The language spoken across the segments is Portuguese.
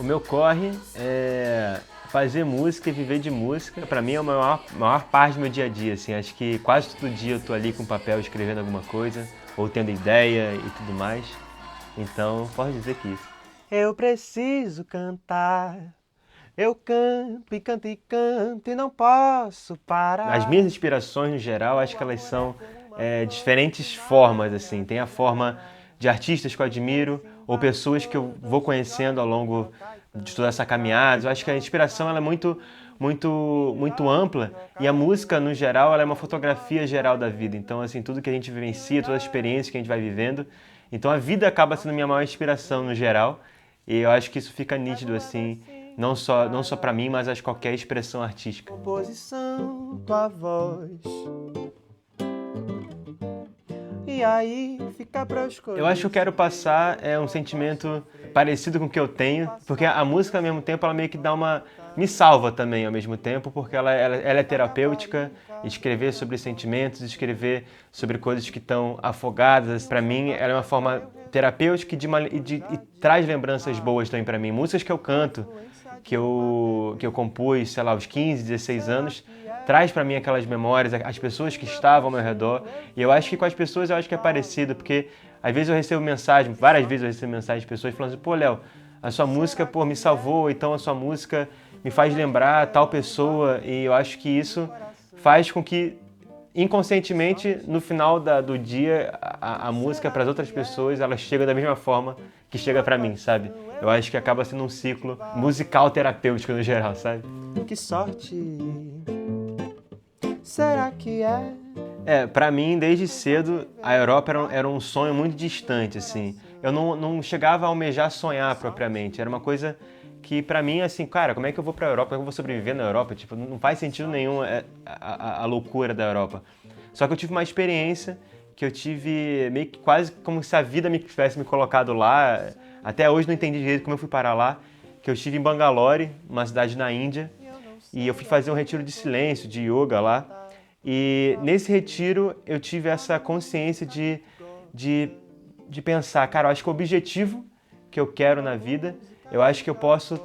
meu corre é fazer música e viver de música. Pra mim é a maior parte do meu dia a dia, assim. Acho que quase todo dia eu tô ali com papel escrevendo alguma coisa, ou tendo ideia e tudo mais. Então, posso dizer que isso. Eu preciso cantar. Eu canto e canto e canto e não posso parar. As minhas inspirações, no geral, acho que elas são diferentes formas, assim. Tem a forma de artistas que eu admiro, ou pessoas que eu vou conhecendo ao longo de toda essa caminhada. Eu acho que a inspiração ela é muito ampla, e a música, no geral, ela é uma fotografia geral da vida. Então, assim, tudo que a gente vivencia, toda a experiência que a gente vai vivendo. Então, a vida acaba sendo minha maior inspiração, no geral, e eu acho que isso fica nítido, assim, não só para mim, mas acho que qualquer expressão artística. Composição, tua voz. E aí, fica pra escolher. Eu acho que eu quero passar um sentimento parecido com o que eu tenho, porque a música, ao mesmo tempo, ela meio que me salva também, ao mesmo tempo, porque ela é terapêutica. Escrever sobre sentimentos, escrever sobre coisas que estão afogadas, para mim, ela é uma forma terapêutica e traz lembranças boas também para mim. Músicas que eu canto, que eu compus, sei lá, aos 15, 16 anos, traz para mim aquelas memórias, as pessoas que estavam ao meu redor. E eu acho que com as pessoas eu acho que é parecido, porque às vezes eu recebo mensagem, várias vezes eu recebo mensagem de pessoas falando assim, pô, Léo, a sua música, me salvou, então a sua música me faz lembrar tal pessoa, e eu acho que isso faz com que, inconscientemente, no final do dia, a música para as outras pessoas, ela chega da mesma forma que chega para mim, sabe? Eu acho que acaba sendo um ciclo musical terapêutico no geral, sabe? Que sorte, será que é? Pra mim, desde cedo, a Europa era um sonho muito distante, assim. Eu não chegava a almejar sonhar propriamente, era uma coisa que pra mim, assim, cara, como é que eu vou pra Europa? Como é que eu vou sobreviver na Europa? Tipo, não faz sentido nenhum a loucura da Europa. Só que eu tive uma experiência que eu tive meio que quase como se a vida me tivesse me colocado lá. Até hoje não entendi direito como eu fui parar lá, que eu estive em Bangalore, uma cidade na Índia, e eu fui fazer um retiro de silêncio, de yoga lá. E nesse retiro eu tive essa consciência de pensar, cara, eu acho que o objetivo que eu quero na vida, eu acho que eu posso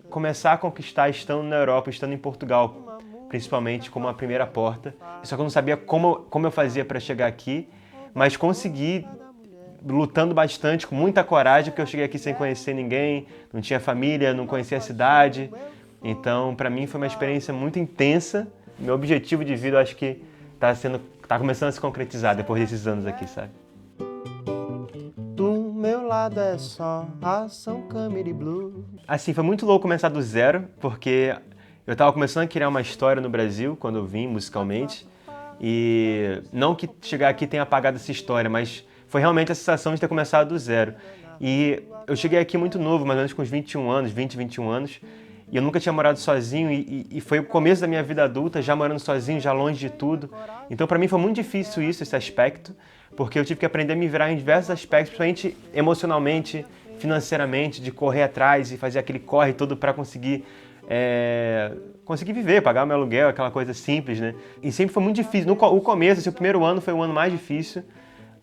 começar a conquistar estando na Europa, estando em Portugal, principalmente como a primeira porta. Só que eu não sabia como eu fazia para chegar aqui, mas consegui, lutando bastante, com muita coragem, porque eu cheguei aqui sem conhecer ninguém, não tinha família, não conhecia a cidade. Então, para mim foi uma experiência muito intensa. Meu objetivo de vida, eu acho que tá começando a se concretizar depois desses anos aqui, sabe? Do meu lado é só ação, câmera e blues. Assim, foi muito louco começar do zero, porque eu tava começando a criar uma história no Brasil, quando eu vim musicalmente, e não que chegar aqui tenha apagado essa história, mas foi realmente a sensação de ter começado do zero. E eu cheguei aqui muito novo, mais ou menos com uns 21 anos, 20, 21 anos, e eu nunca tinha morado sozinho, e foi o começo da minha vida adulta, já morando sozinho, já longe de tudo. Então, para mim, foi muito difícil esse aspecto, porque eu tive que aprender a me virar em diversos aspectos, principalmente emocionalmente, financeiramente, de correr atrás e fazer aquele corre todo para conseguir viver, pagar o meu aluguel, aquela coisa simples, né? E sempre foi muito difícil. O começo, assim, o primeiro ano foi o ano mais difícil,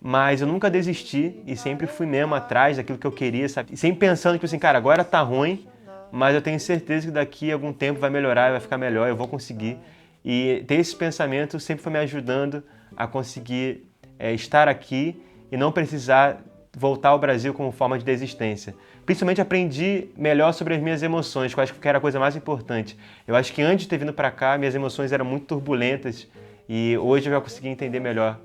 mas eu nunca desisti e sempre fui mesmo atrás daquilo que eu queria, sabe? E sempre pensando que, assim, cara, agora tá ruim, mas eu tenho certeza que daqui a algum tempo vai melhorar, vai ficar melhor, eu vou conseguir. E ter esse pensamento sempre foi me ajudando a conseguir estar aqui e não precisar voltar ao Brasil como forma de desistência. Principalmente aprendi melhor sobre as minhas emoções, que eu acho que era a coisa mais importante. Eu acho que antes de ter vindo para cá, minhas emoções eram muito turbulentas, e hoje eu já consegui entender melhor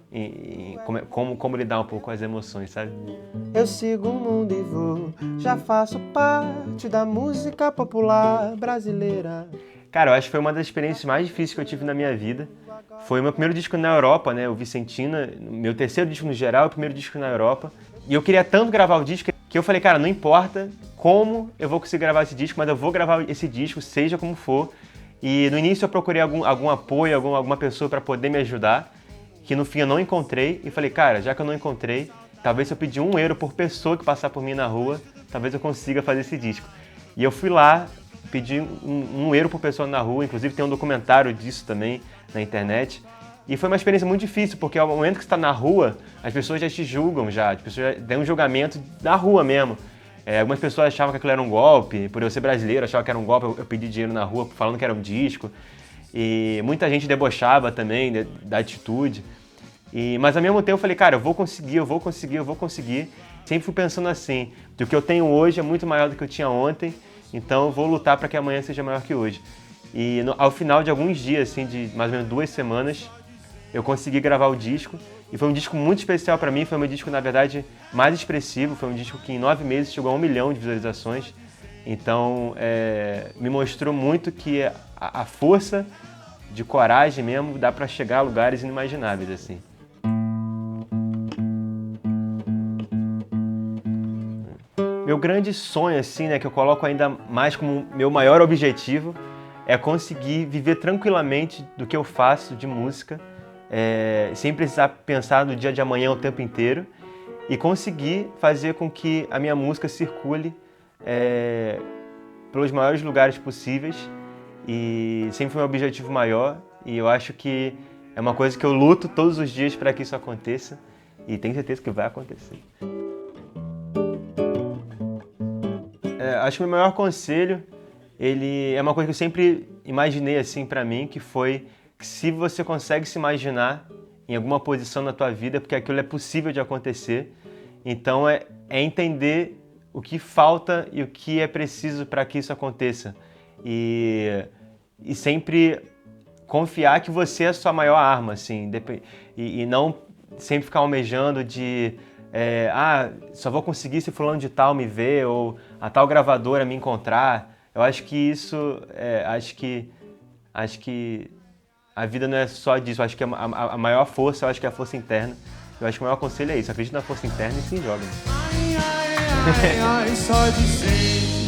como lidar um pouco com as emoções, sabe? Eu sigo o mundo e vou, já faço parte da música popular brasileira. Cara, eu acho que foi uma das experiências mais difíceis que eu tive na minha vida. Foi o meu primeiro disco na Europa, né? O Vicentina, meu terceiro disco no geral, o primeiro disco na Europa. E eu queria tanto gravar o disco que eu falei, cara, não importa como eu vou conseguir gravar esse disco, mas eu vou gravar esse disco, seja como for. E no início eu procurei algum apoio, alguma pessoa para poder me ajudar, que no fim eu não encontrei. E falei, cara, já que eu não encontrei, talvez se eu pedir €1 por pessoa que passar por mim na rua, talvez eu consiga fazer esse disco. E eu fui lá, pedi €1 por pessoa na rua, inclusive tem um documentário disso também na internet. E foi uma experiência muito difícil, porque ao momento que você está na rua, as pessoas já te julgam já, as pessoas já têm um julgamento na rua mesmo. Algumas pessoas achavam que aquilo era um golpe, por eu ser brasileiro, achavam que era um golpe, eu pedi dinheiro na rua falando que era um disco. E muita gente debochava também da atitude. Mas ao mesmo tempo eu falei, cara, eu vou conseguir. Sempre fui pensando assim, o que eu tenho hoje é muito maior do que eu tinha ontem, então eu vou lutar para que amanhã seja maior que hoje. E ao final de alguns dias, assim, de mais ou menos 2 semanas, eu consegui gravar o disco. E foi um disco muito especial para mim, foi o meu disco, na verdade, mais expressivo. Foi um disco que em 9 meses chegou a 1 milhão de visualizações. Então, me mostrou muito que a força de coragem mesmo dá para chegar a lugares inimagináveis, assim. Meu grande sonho, assim, né, que eu coloco ainda mais como meu maior objetivo, é conseguir viver tranquilamente do que eu faço de música, sem precisar pensar no dia de amanhã o tempo inteiro, e conseguir fazer com que a minha música circule pelos maiores lugares possíveis. E sempre foi meu objetivo maior, e eu acho que é uma coisa que eu luto todos os dias para que isso aconteça, e tenho certeza que vai acontecer. Acho que o meu maior conselho, ele é uma coisa que eu sempre imaginei assim para mim, que foi que se você consegue se imaginar em alguma posição na tua vida, porque aquilo é possível de acontecer, então é entender o que falta e o que é preciso para que isso aconteça. E sempre confiar que você é a sua maior arma, assim, e não sempre ficar almejando de só vou conseguir se fulano de tal me ver, ou a tal gravadora me encontrar. Eu acho que isso, acho que a vida não é só disso. Eu acho que a maior força, eu acho que é a força interna. Eu acho que o maior conselho é isso, acredita na força interna e se joga. Ai, ai, ai, ai, só de ser.